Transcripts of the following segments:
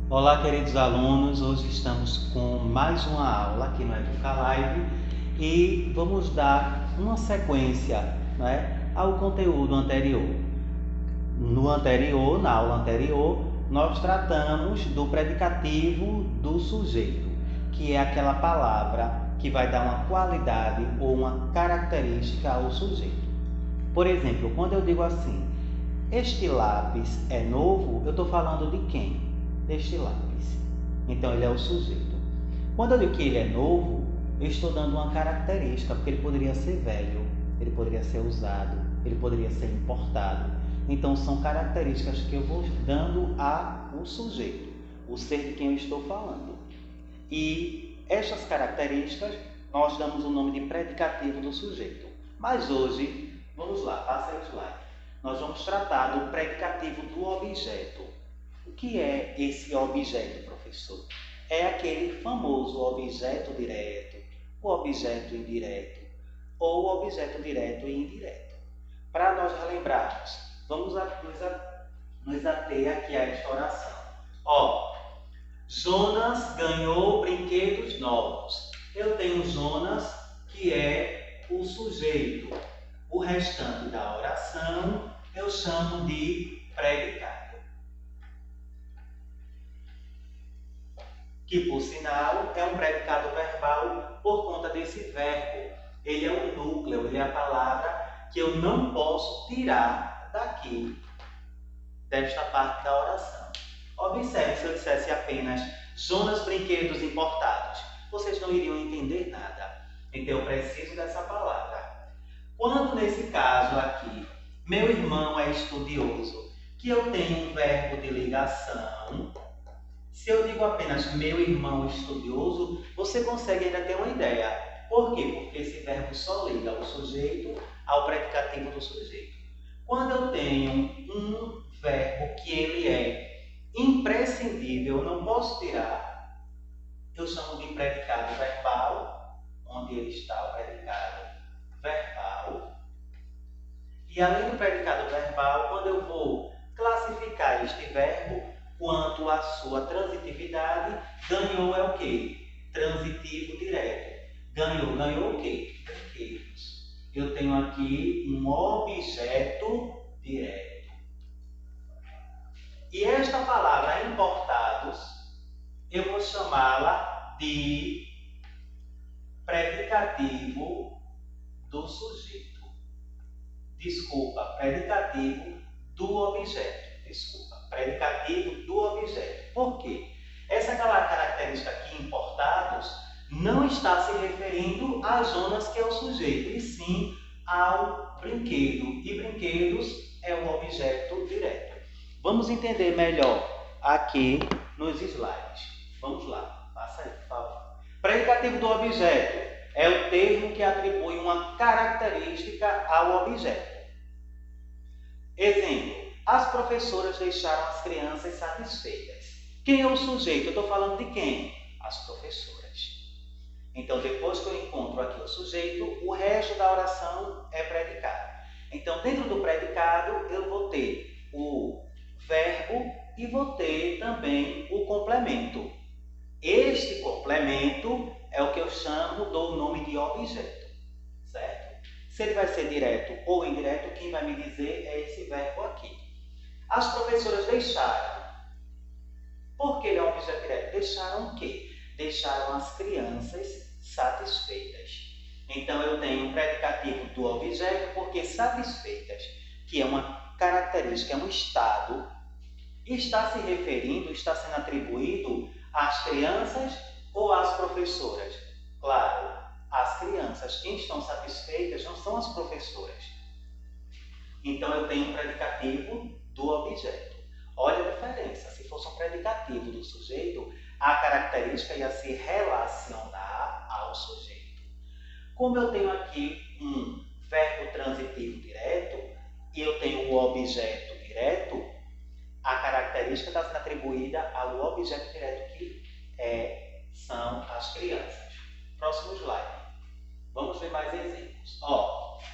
Olá, queridos alunos, hoje estamos com mais uma aula aqui no Educalive e vamos dar uma sequência, ao conteúdo anterior. Na aula anterior, nós tratamos do predicativo do sujeito, que é aquela palavra que vai dar uma qualidade ou uma característica ao sujeito. Por exemplo, quando eu digo assim, este lápis é novo, eu estou falando de quem? Deste lápis. Então, ele é o sujeito. Quando eu digo que ele é novo, eu estou dando uma característica, porque ele poderia ser velho, ele poderia ser usado, ele poderia ser importado. Então, são características que eu vou dando ao sujeito, o ser de quem eu estou falando. E estas características, nós damos o nome de predicativo do sujeito. Mas hoje, vamos lá, passa aí o slide. Nós vamos tratar do predicativo do objeto. O que é esse objeto, professor? É aquele famoso objeto direto, o objeto indireto, ou o objeto direto e indireto. Para nós relembrarmos, vamos nos ater aqui a esta oração. Jonas ganhou brinquedos novos. Eu tenho Jonas, que é o sujeito. O restante da oração eu chamo de predicado, que por sinal é um predicado verbal por conta desse verbo. Ele é o núcleo, ele é a palavra que eu não posso tirar daqui, desta parte da oração. Observe, se eu dissesse apenas Jonas brinquedos importados, vocês não iriam entender nada. Então eu preciso dessa palavra. Quando nesse caso aqui, meu irmão é estudioso, que eu tenho um verbo de ligação, se eu digo apenas meu irmão estudioso, você consegue ainda ter uma ideia. Por quê? Porque esse verbo só liga o sujeito ao predicativo do sujeito. Quando eu tenho um verbo que ele é imprescindível, eu não posso tirar, eu chamo de predicado verbal, onde ele está o predicado verbal. E além do predicado verbal, quando eu vou classificar este verbo quanto à sua transitividade, ganhou é o quê? Transitivo direto. Ganhou o quê? Brinquedos. Eu tenho aqui um objeto direto. E esta palavra importados, eu vou chamá-la de predicativo do sujeito. Predicativo do objeto. Predicativo do objeto. Por quê? Essa característica aqui, importados, não está se referindo a Jonas, que é o sujeito, e sim ao brinquedo. E brinquedos é o objeto direto. Vamos entender melhor aqui nos slides. Vamos lá, passa aí, por favor. Predicativo do objeto é o termo que atribui uma característica ao objeto. Exemplo, as professoras deixaram as crianças satisfeitas. Quem é o sujeito? Eu estou falando de quem? As professoras. Então, depois que eu encontro aqui o sujeito, o resto da oração é predicado. Então, dentro do predicado, eu vou ter o verbo e vou ter também o complemento. Este complemento é o que eu dou o nome de objeto, certo? Se ele vai ser direto ou indireto, quem vai me dizer é esse verbo aqui. As professoras deixaram. Por que ele é um objeto direto? Deixaram o quê? Deixaram as crianças satisfeitas. Então, eu tenho um predicativo do objeto porque satisfeitas, que é uma característica, é um estado, está se referindo, está sendo atribuído às crianças ou às professoras? Claro, as crianças. Quem estão satisfeitas não são as professoras. Então, eu tenho um predicativo do objeto. Olha a diferença. Se fosse um predicativo do sujeito, a característica ia se relacionar ao sujeito. Como eu tenho aqui um verbo transitivo direto e eu tenho o objeto direto, a característica está sendo atribuída ao objeto direto, que são as crianças. Próximo slide. Vamos ver mais exemplos.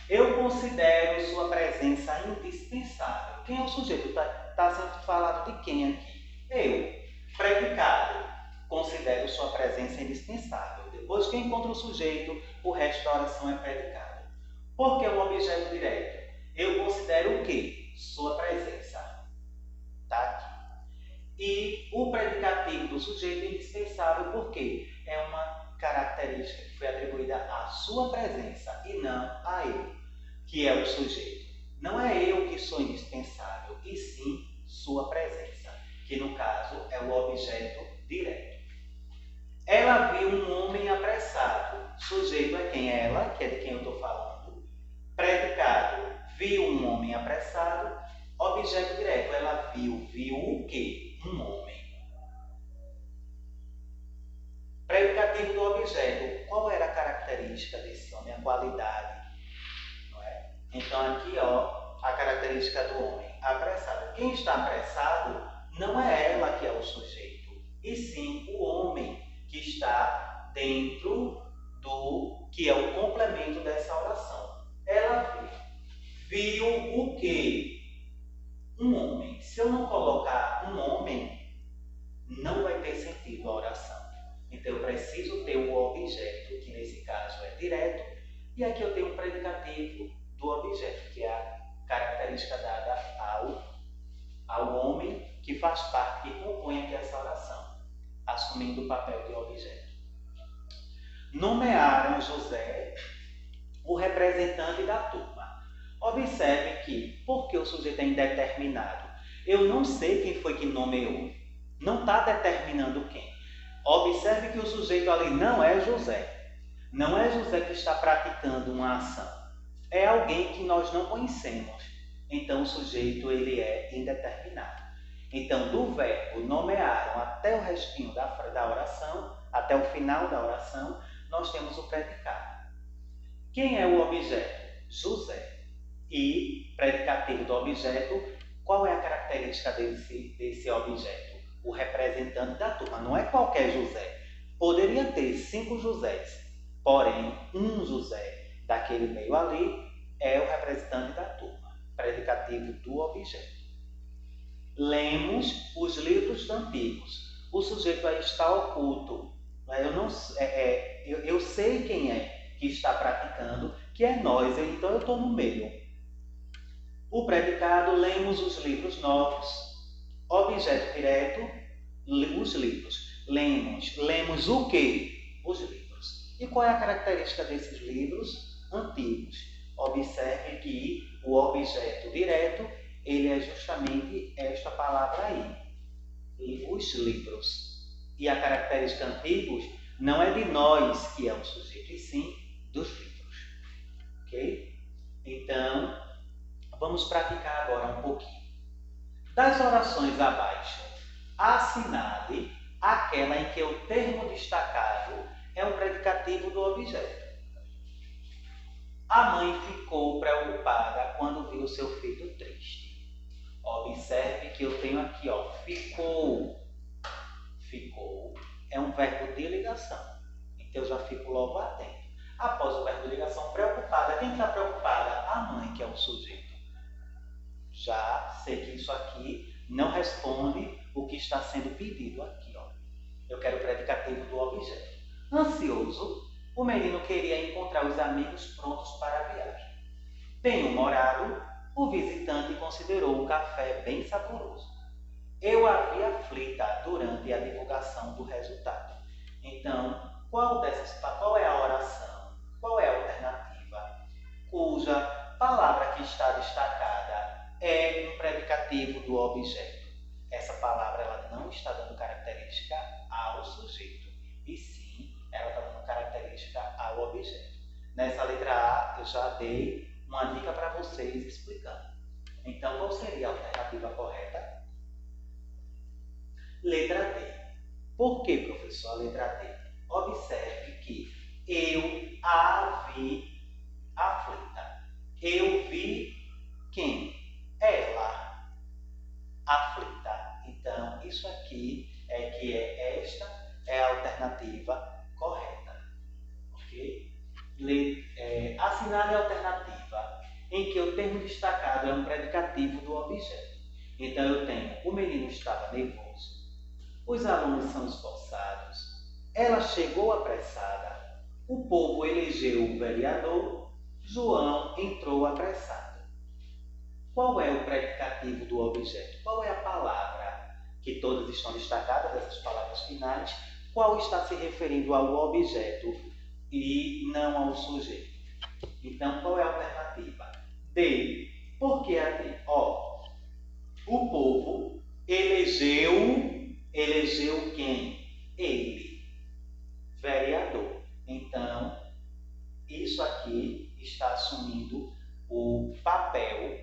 Eu considero sua presença indispensável. Quem é o sujeito? Está sendo falado de quem aqui? Eu. Predicado. Considero sua presença indispensável. Depois que eu encontro o sujeito, o resto da oração é predicado. Porque é um objeto direto. Eu considero o quê? Sua presença. Está aqui. E o predicativo do sujeito é indispensável porque é uma característica que foi atribuída à sua presença e não a ele, que é o sujeito. Não é eu que sou indispensável, e sim sua presença, que no caso é o objeto direto. Ela viu um homem apressado. Sujeito é quem? Ela, que é de quem eu estou falando. Predicado, viu um homem apressado. Objeto direto, ela viu o quê? Um homem. Predicativo do objeto, qual era a característica desse homem, a qualidade? Não é? Então aqui, ó, a característica do homem, apressado. Quem está apressado não é ela que é o sujeito, e sim o homem que está dentro do que é o complemento dessa oração. Ela viu o quê? Um homem. Se eu não colocar um homem, não vai ter sentido a oração. Então eu preciso ter o objeto, que nesse caso é direto, e aqui eu tenho um predicativo do objeto, que é a característica dada ao homem que faz parte, que compõe aqui essa oração, assumindo o papel de objeto. Nomearam José o representante da turma. Observe que, porque o sujeito é indeterminado, eu não sei quem foi que nomeou. Não está determinando quem. Observe que o sujeito ali não é José. Não é José que está praticando uma ação. É alguém que nós não conhecemos. Então o sujeito ele é indeterminado. Então do verbo nomearam até o restinho da oração, até o final da oração, nós temos o predicado. Quem é o objeto? José. E predicativo do objeto, qual é a característica desse objeto? O representante da turma. Não é qualquer José. Poderia ter 5 Josés, porém um José daquele meio ali é o representante da turma. Predicativo do objeto. Lemos os livros antigos. O sujeito aí está oculto. Eu sei quem é que está praticando, que é nós, então eu estou no meio. O predicado, lemos os livros novos. Objeto direto, os livros. Lemos o quê? Os livros. E qual é a característica desses livros? Antigos. Observe que o objeto direto, ele é justamente esta palavra aí. Os livros. E a característica antigos não é de nós que é o sujeito, e sim dos livros. Ok? Então, vamos praticar agora um pouquinho. Das orações abaixo, assinale aquela em que o termo destacado é um predicativo do objeto. A mãe ficou preocupada quando viu seu filho triste. Observe que eu tenho aqui, ó, ficou. Ficou é um verbo de ligação. Então eu já fico logo atento. Após o verbo de ligação, preocupada. Quem está preocupada? A mãe, que é o sujeito. Já sei que isso aqui não responde o que está sendo pedido aqui, ó. Eu quero o predicativo do objeto. Ansioso, o menino queria encontrar os amigos prontos para a viagem. Bem-humorado, o visitante considerou o café bem saboroso. Eu havia aflita durante a divulgação do resultado. Então, qual é a oração? Qual é a alternativa? Cuja palavra que está destacada é um predicativo do objeto. Essa palavra ela não está dando característica ao sujeito, e sim, ela está dando característica ao objeto. Nessa letra A, eu já dei uma dica para vocês explicando. Então, qual seria a alternativa correta? Letra D. Por que, professor, a letra D? Observe que eu a vi aflita. Eu vi quem? Ela aflita. Então, isso aqui esta é a alternativa correta. Ok? Assinale a alternativa em que o termo destacado é um predicativo do objeto. Então, eu tenho o menino estava nervoso. Os alunos são esforçados. Ela chegou apressada. O povo elegeu o vereador. João entrou apressado. Qual é o predicativo do objeto? Qual é a palavra? Que todas estão destacadas, essas palavras finais. Qual está se referindo ao objeto e não ao sujeito? Então, qual é a alternativa? D. Por que a D? Ó, o povo elegeu quem? Ele, vereador. Então, isso aqui está assumindo o papel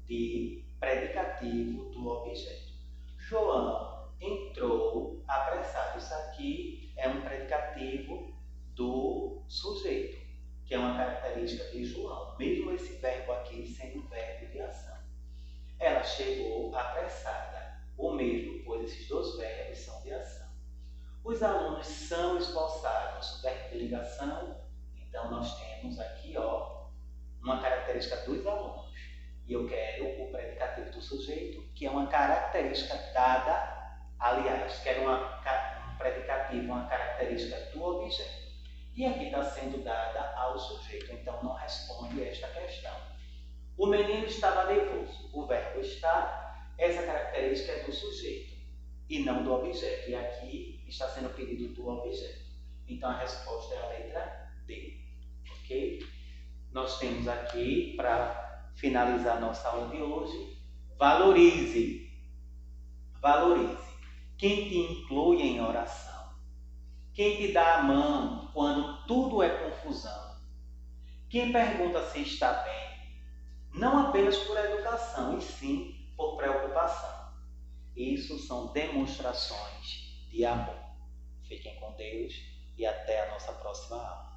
de predicativo do objeto. João entrou apressado. Isso aqui é um predicativo do sujeito, que é uma característica de João, mesmo esse verbo aqui sendo um verbo de ação. Ela chegou apressada, o mesmo, pois esses dois verbos são de ação. Os alunos são esforçados, verbo de ligação. Então, nós temos aqui uma característica dos alunos. E eu quero o predicativo do sujeito, que é uma característica dada, aliás, quero um predicativo, uma característica do objeto. E aqui está sendo dada ao sujeito, então não responde esta questão. O menino estava nervoso. O verbo está, essa característica é do sujeito e não do objeto. E aqui está sendo pedido do objeto. Então a resposta é a letra D. Ok? Nós temos aqui, para finalizar nossa aula de hoje, valorize. Valorize. Quem te inclui em oração? Quem te dá a mão quando tudo é confusão? Quem pergunta se está bem? Não apenas por educação, e sim por preocupação. Isso são demonstrações de amor. Fiquem com Deus e até a nossa próxima aula.